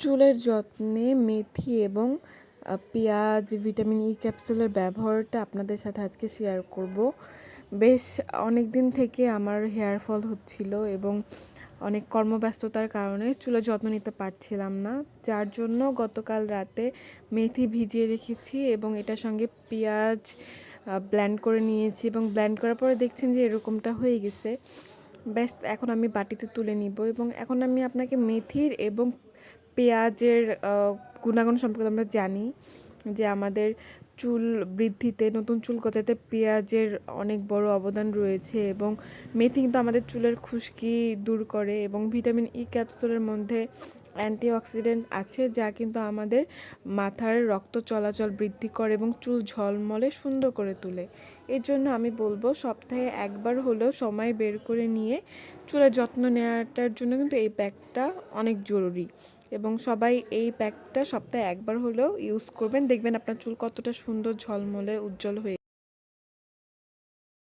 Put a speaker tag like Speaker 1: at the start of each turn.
Speaker 1: চুলের যত্নে মেথি এবং পেঁয়াজ, ভিটামিন ই ক্যাপসুলের ব্যবহারটা আপনাদের সাথে আজকে শেয়ার করব। বেশ অনেক দিন থেকে আমার হেয়ার ফল হচ্ছিল এবং অনেক কর্মব্যস্ততার কারণে চুলের যত্ন নিতে পারছিলাম না, যার জন্য গতকাল রাতে মেথি ভিজিয়ে রেখেছি এবং এটার সঙ্গে পেঁয়াজ ব্লেন্ড করে নিয়েছি এবং ব্লেন্ড করার পরে দেখছেন যে এরকমটা হয়ে গেছে। ব্যাস এখন আমি বাটিতে তুলে নিব এবং এখন আমি আপনাকে মেথির এবং পেঁয়াজের গুণাগুণ সম্পর্কে আমরা জানি যে আমাদের চুল বৃদ্ধিতে, নতুন চুল গজাতে পেঁয়াজের অনেক বড় অবদান রয়েছে এবং মেথি কিন্তু আমাদের চুলের খুশকি দূর করে এবং ভিটামিন ই ক্যাপসুলের মধ্যে অ্যান্টিঅক্সিডেন্ট আছে, যা কিন্তু আমাদের মাথার রক্ত চলাচল বৃদ্ধি করে এবং চুল ঝলমলে সুন্দর করে তোলে। এর জন্য আমি বলবো সপ্তাহে একবার হলেও সময় বের করে নিয়ে চুলের যত্ন নেওয়াটার জন্য কিন্তু এই প্যাকটা অনেক জরুরি এবং সবাই এই প্যাকটা সপ্তাহে একবার হলেও ইউজ করবেন। দেখবেন আপনার চুল কতটা সুন্দর ঝলমলে উজ্জ্বল হয়ে